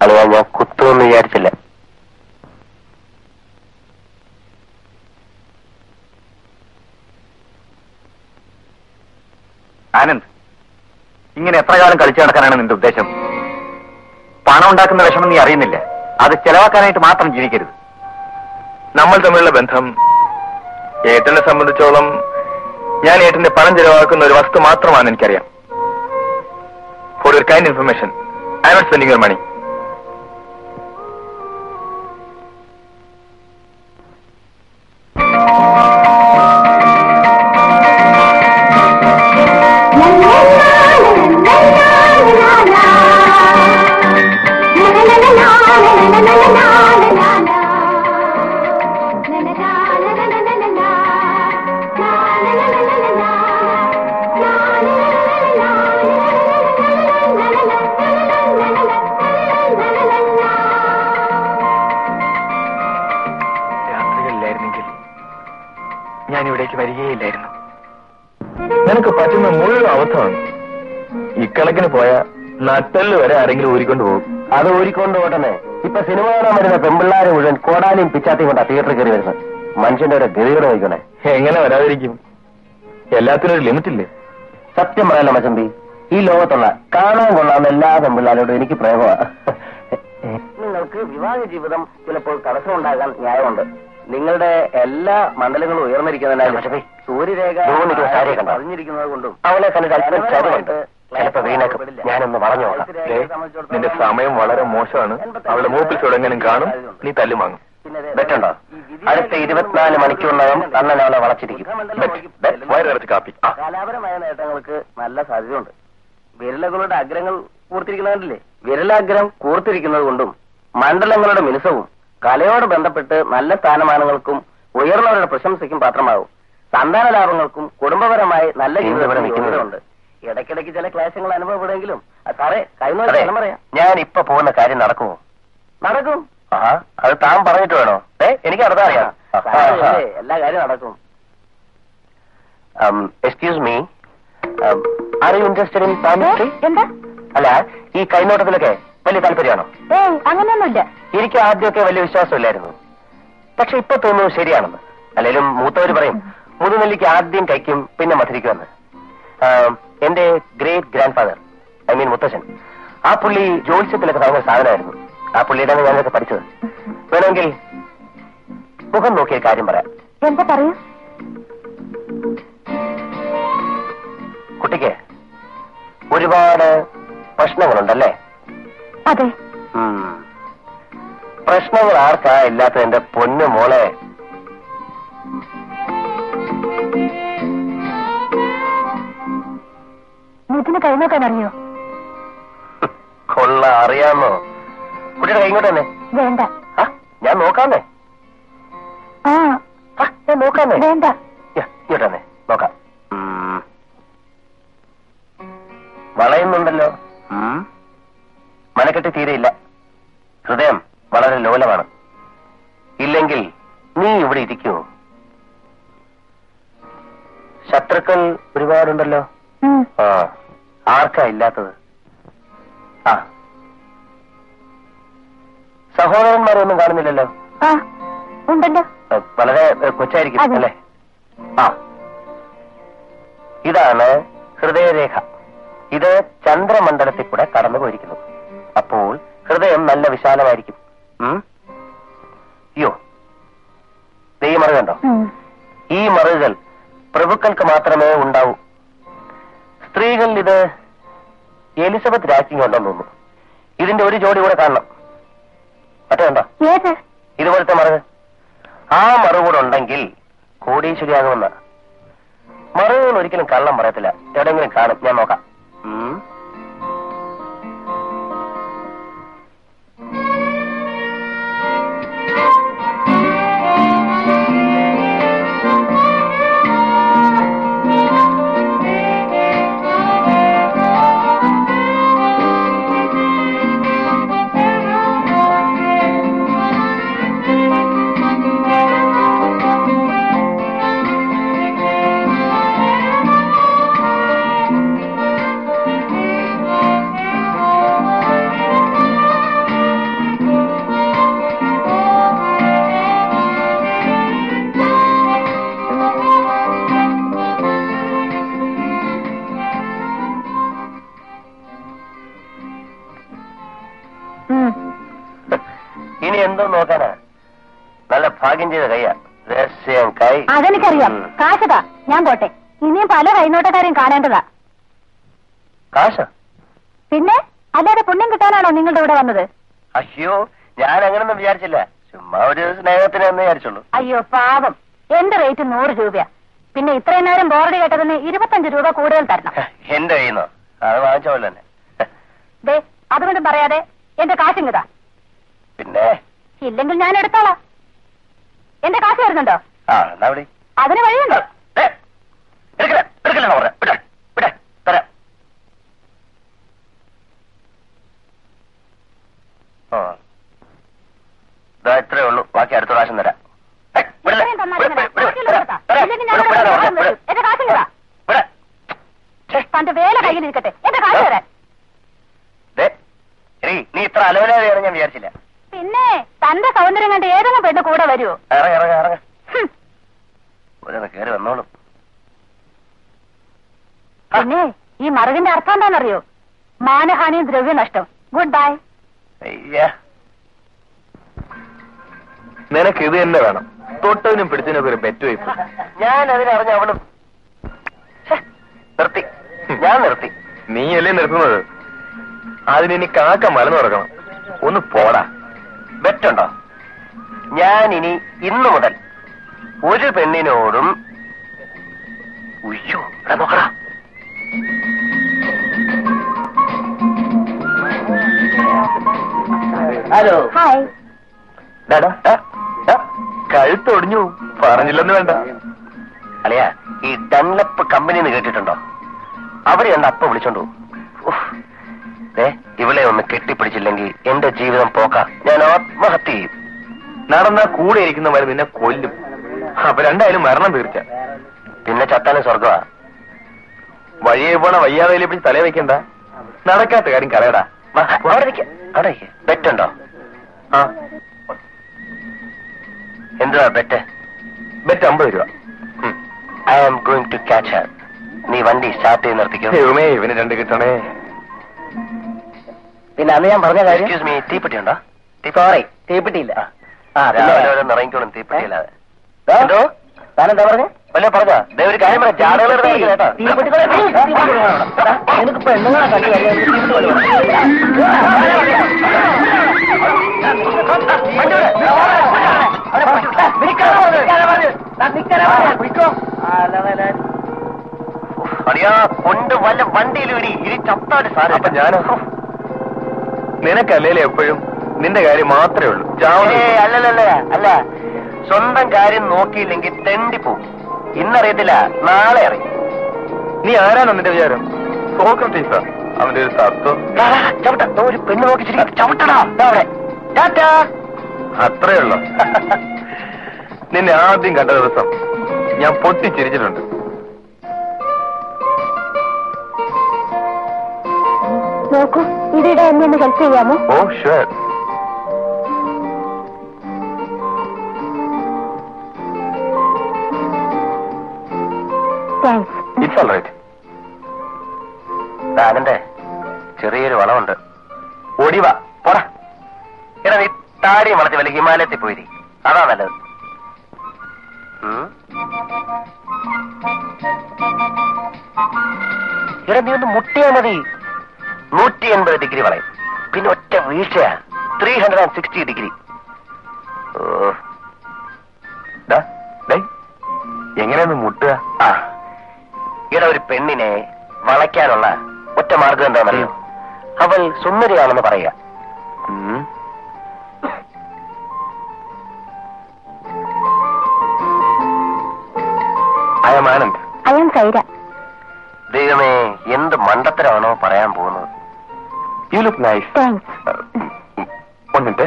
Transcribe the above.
അളിയാ ഞാൻ കുത്തുമെന്ന് വിചാരിച്ചില്ല. ആനന്ദ്, ഇങ്ങനെ എത്ര കാലം കളിച്ചു നടക്കാനാണ് നിന്റെ ഉദ്ദേശം? പണം ഉണ്ടാക്കുന്ന വിഷമം നീ അറിയുന്നില്ല. അത് ചെലവാക്കാനായിട്ട് മാത്രം ജീവിക്കരുത്. നമ്മൾ തമ്മിലുള്ള ബന്ധം ഏട്ടനെ സംബന്ധിച്ചോളം ഞാൻ ഏട്ടന്റെ പണം ചെലവാക്കുന്ന ഒരു വസ്തു മാത്രമാണ് എനിക്കറിയാം. For your kind information, I am not spending your money. ഞാൻ ഇവിടേക്ക് വരികയില്ലായിരുന്നു. നിനക്ക് പറ്റുന്ന മുഴുവൻ അബദ്ധമാണ്. ഇക്കണക്കിന് പോയ നട്ടല് വരെ ആരെങ്കിലും ഊരിക്കൊണ്ട് പോകും. അത് ഊരിക്കൊണ്ട് പോട്ടെന്നെ. ഇപ്പൊ സിനിമ കാണാൻ വരുന്ന പെമ്പിള്ളാരെ മുഴുവൻ കോടാലിയും പിച്ചാത്തിയും കൊണ്ടാ തിയേറ്ററിൽ കയറി വരുന്നത്. മനുഷ്യന്റെ ഒരു ഗതികേട് നോക്കണേ. എങ്ങനെ വരാതിരിക്കും? എല്ലാത്തിനും ഒരു ലിമിറ്റ് ഇല്ലേ? സത്യം പറയല്ല മച്ചമ്പി, ഈ ലോകത്തുള്ള കാണാൻ കൊള്ളാവുന്ന എല്ലാ പെമ്പിള്ളാരോടും എനിക്ക് പ്രേമമാണ്. നിങ്ങൾക്ക് വിവാഹ ജീവിതം ചിലപ്പോൾ തടസ്സമുണ്ടാകാൻ ന്യായമുണ്ട്. നിങ്ങളുടെ എല്ലാ മണ്ഡലങ്ങളും ഉയർന്നിരിക്കുന്നതിനാൽ സൂര്യരേഖ അറിഞ്ഞിരിക്കുന്നത് കൊണ്ടും അവളെ കണ്ടിട്ട് ചിലപ്പോ വീണേക്കും. ഞാനൊന്ന് പറഞ്ഞു നോക്കാം. നിന്റെ സമയം വളരെ മോശമാണ്. അവളുടെ മൂപ്പിൽ ചുടങ്ങനും കാണും, നീ തല്ലും വാങ്ങും. ബെറ്റുണ്ടോ? അടുത്ത 24 മണിക്കൂറിനകം അണ്ണൻ അവളെ വളച്ചിരിക്കും. വയറിറച്ച് കാപ്പി. കലാപരമായ നേട്ടങ്ങൾക്ക് നല്ല സാധ്യതയുണ്ട്. വിരലുകളുടെ അഗ്രങ്ങൾ കൂർത്തിരിക്കുന്നതല്ലേ? വിരലാഗ്രം കൂർത്തിരിക്കുന്നത് കൊണ്ടും മണ്ഡലങ്ങളുടെ മിനുസവും കലയോട് ബന്ധപ്പെട്ട് നല്ല സ്ഥാനമാനങ്ങൾക്കും ഉയർന്നവരുടെ പ്രശംസയ്ക്കും പാത്രമാകും. സന്താന ലാഭങ്ങൾക്കും കുടുംബപരമായി നല്ല ജീവിതമുണ്ട്. ഇടയ്ക്കിടയ്ക്ക് ചില ക്ലേശങ്ങൾ അനുഭവപ്പെടുമെങ്കിലും സാറേ കഴിഞ്ഞ പറയാം. ഞാൻ ഇപ്പൊ പോകുന്ന കാര്യം നടക്കുമോ? നടക്കും. അത് താൻ പറഞ്ഞിട്ട് വേണോ? എനിക്ക് അർത്ഥം അറിയാം. എല്ലാ കാര്യം നടക്കും. Excuse me, are you interested in family? എന്താ? അല്ല, ഈ കൈനോട്ടത്തിലൊക്കെ വലിയ താല്പര്യമാണോ? അങ്ങനെയൊന്നുമില്ല. എനിക്ക് ആദ്യമൊക്കെ വലിയ വിശ്വാസമില്ലായിരുന്നു. പക്ഷെ ഇപ്പൊ തോന്നുന്നു ശരിയാണെന്ന്. അല്ലെങ്കിലും മൂത്തവര് പറയും മുതുനെല്ലിക്ക് ആദ്യം കഴിക്കും പിന്നെ മധുരിക്കുമെന്ന്. എന്റെ great grand father, I mean മുത്തശ്ശൻ, ആ പുള്ളി ജ്യോത്സ്യത്തിലൊക്കെ പറഞ്ഞ സാധനമായിരുന്നു. ആ പുള്ളിയുടെ ഞാനൊക്കെ പഠിച്ചത്. വേണമെങ്കിൽ മുഖം നോക്കിയ കാര്യം പറയാം. എന്താ പറയൂ? കുട്ടിക്ക് ഒരുപാട് പ്രശ്നങ്ങളുണ്ടല്ലേ? അതെ. പ്രശ്നങ്ങൾ ആർക്കാ ഇല്ലാത്ത എന്റെ പൊന്നു മോളെ? ഇതിന് കൈ നോക്കാൻ അറിയോ? കൊള്ള അറിയാമോ? കുട്ടിയുടെ കൈ ഇങ്ങോട്ട് തന്നെ. വേണ്ട. ഞാൻ നോക്കാന്നേ. ഞാൻ നോക്കാന്നേ. വേണ്ട. ഇങ്ങോട്ട് തന്നെ നോക്കാം. വളയുന്നുണ്ടല്ലോ. മനക്കെട്ടി തീരെയില്ല. ഹൃദയം വളരെ ലോലമാണ്. ഇല്ലെങ്കിൽ നീ ഇവിടെ ഇരിക്കുമോ? ശത്രുക്കൾ ഒരുപാടുണ്ടല്ലോ. ആർക്കാ ഇല്ലാത്തത്? സഹോദരന്മാരൊന്നും കാണുന്നില്ലല്ലോ. ഉണ്ടല്ലോ. വളരെ കൊച്ചായിരിക്കും അല്ലേ? ഇതാണ് ഹൃദയരേഖ. ഇത് ചന്ദ്രമണ്ഡലത്തിൽ കൂടെ കടന്നു പോയിരിക്കുന്നു. അപ്പോൾ ഹൃദയം നല്ല വിശാലമായിരിക്കും. അയ്യോ, ഈ മറുകുണ്ടോ? ഈ മറുകൾ പ്രഭുക്കൾക്ക് മാത്രമേ ഉണ്ടാവൂ. സ്ത്രീകളിൽ ഇത് എലിസബത്ത് രാജ്ഞി ഉണ്ടെന്ന് തോന്നുന്നു. ഇതിന്റെ ഒരു ജോഡി കൂടെ കാണണം. മറ്റേണ്ടോ ഇതുപോലത്തെ മറുക്? ആ മറു കൂടെ ഉണ്ടെങ്കിൽ കോടീശ്വരിയാകുമെന്ന്. മറുകൾ ഒരിക്കലും കള്ളം പറയത്തില്ല. എവിടെയെങ്കിലും കാണും. ഞാൻ നോക്കാം. ഇനി എന്തോ നോക്കാനാ? നല്ല ഭാഗ്യം ചെയ്ത കയ്യാ. രഹസ്യം കൈ. അതെനിക്കറിയാം. കാശതാ, ഞാൻ പോട്ടെ. ഇനിയും പല കൈനോട്ടക്കാരെയും കാണേണ്ടതാ. കാശ? പിന്നെ അല്ലാതെ പുണ്യം കിട്ടാനാണോ നിങ്ങളുടെ ഇവിടെ വന്നത്? അയ്യോ, ഞാൻ അങ്ങനൊന്നും വിചാരിച്ചില്ല. ചുമ്മാ ഒരു സ്നേഹത്തിന് എന്ന് വിചാരിച്ചുള്ളൂ. അയ്യോ പാവം, എന്റെ റേറ്റ് 100 രൂപയാ. പിന്നെ ഇത്രയും നേരം ബോർഡ് കേട്ടതിന് 25 രൂപ കൂടുതൽ തരണം. എന്റെ കയ്യുന്നോ? അത് വാങ്ങിച്ച പോലെ തന്നെ. ദേ, അതുകൊണ്ടും പറയാതെ എന്റെ കാശിങ്ങതാ. പിന്നെ ഇല്ലെങ്കിൽ ഞാൻ എടുത്തോളാം. എന്റെ കാശ് വരുന്നുണ്ടോ? ആ, എന്നാ വിളി. അതിന് വഴിയുണ്ടോ? തരാം. ഇത്രേ ഉള്ളൂ. ബാക്കി അടുത്ത പ്രാവശ്യം തരാം. എന്റെ കാശിങ്ങതാ. തന്റെ വേല കയ്യിലിരിക്കട്ടെ. എന്റെ കാശ് തരാൻ. നീ ഇത്ര അലവലാതെയാണ് ഞാൻ വിചാരിച്ചില്ല. പിന്നെ തന്റെ സൗന്ദര്യം കണ്ട് ഏതെങ്കിലും പെണ്ണ് കൂടെ വരുമോ? ഇറങ്ങ കേറി വന്നോളും. പിന്നെ ഈ മറുകിന്റെ അർത്ഥം എന്താണെന്നറിയോ? മാനഹാനിയും ദ്രവ്യനഷ്ടം. Good bye. നിനക്ക് ഇത് തന്നെ വേണം. തൊട്ടതിനും പിടിച്ചതിനൊക്കെ ഒരു ബെറ്റ് വയ്പ്. ഞാൻ അതിനറിഞ്ഞ അവള് നിർത്തി. ഞാൻ നിർത്തി. നീയല്ലേ നിർത്തുന്നത്? അതിനി കാക്ക മലന്ന് തുറക്കണം. ഒന്ന് പോടാ. ബെറ്റുണ്ടോ? ഞാൻ ഇനി ഇന്നു മുതൽ ഒരു പെണ്ണിനോടും നോക്കടാ. ഹലോ. ഹായ്. കഴുത്തൊടിഞ്ഞു. പറഞ്ഞില്ലെന്ന് വേണ്ട. അല്ലയാ, ഈ ഡൺലപ്പ് കമ്പനിന്ന് കേട്ടിട്ടുണ്ടോ? അവരെ എന്താ അപ്പ വിളിച്ചോണ്ടു. ഇവളെ ഒന്ന് കെട്ടിപ്പിടിച്ചില്ലെങ്കിൽ എന്റെ ജീവിതം പോക്കാ. ഞാൻ ആത്മഹത്യ ചെയ്യും. നടന്നാ കൂടെ ഇരിക്കുന്നവരെ നിന്നെ കൊല്ലും. അപ്പൊ രണ്ടായാലും മരണം തീർച്ച. പിന്നെ ചത്താനും സ്വർഗമാ. വഴിയെ പോണ വയ്യാതെ പിടിച്ച് തലേ വെക്കണ്ട. നടക്കാത്ത കാര്യം കളയടാ. അവിടെ ബെറ്റുണ്ടോ? ആ, എന്തുവാ ബെറ്റ്? ബെറ്റ് 50 രൂപ. I am going to catch her. നീ വണ്ടി സ്റ്റാർട്ട് ചെയ്ത് നിർത്തിക്കോ. ഇവന് 2 കിട്ടണേ. പിന്നെ അന്ന് ഞാൻ പറഞ്ഞ കാര്യം. എക്സ്ക്യൂസ് മീ, തീപ്പെട്ടി ഉണ്ടോ? സോറി, തീപ്പെട്ടിയില്ല. ഇറങ്ങിക്കോളും തീപ്പെട്ടിയില്ലാതെ. എന്തോ താനെന്താ പറഞ്ഞ? വല്ല പറഞ്ഞോ? ഒരു കാര്യം പറയാം. ജാടകളുടെ കേട്ടോ. എനിക്ക് പെണ്ണുങ്ങളെ കണ്ടു അടിയാ കൊണ്ട് വല്ല വണ്ടിയിൽ ഇടി. ഇനി ചത്താട് സാധനം. അപ്പൊ ഞാനോ? നിനക്കല്ലേ എപ്പോഴും നിന്റെ കാര്യം മാത്രമേ ഉള്ളൂ. അല്ല, സ്വന്തം കാര്യം നോക്കിയില്ലെങ്കിൽ തെണ്ടിപ്പോവും. ഇന്നറിയത്തില്ല, നാളെ അറിയും. നീ ആരാണ് നിന്റെ വിചാരം? സോക്രട്ടീസാ അവന്റെ ഒരു തത്വം. ചവിട്ട ഒരു പെണ്ണ് നോക്കി ചവിട്ടടാ. അത്രേ ഉള്ളൂ. നിന്നെ ആദ്യം കണ്ട ദിവസം ഞാൻ പൊട്ടിച്ചിരിച്ചിട്ടുണ്ട്. നോക്കൂ, ഇതിടെ എന്നെ ഒന്ന് ഹെൽപ്പ് ചെയ്യാമോ? Oh sure. Thanks. It's all right. അതിന്റെ ചെറിയൊരു വളമുണ്ട്. ഓടിവാ പോടാ. എടാ നീ താടി വളർത്തി വല്ല ഹിമാലയത്തിൽ പോയി. അതാ നല്ലത്. എടാ നീ ഒന്ന് മുട്ടിയാ മതി. 180 ഡിഗ്രി വളയും. പിന്നെ ഒറ്റ വീഴ്ചയാ 360 ഡിഗ്രി. എങ്ങനെയൊന്ന് മുട്ടുക? ഇവിടെ ഒരു പെണ്ണിനെ വളയ്ക്കാനുള്ള ഒറ്റ മാർഗം എന്താണെന്നറിയോ? അവൾ സുന്ദരിയാണെന്ന് പറയുക. I am Anand. I am Saira. ദൈവമേ, എന്ത് മണ്ടത്തരമാണോ പറയാൻ പോകുന്നത്. You look nice. താങ്ക്സ്. ഒരു മിനിറ്റ്.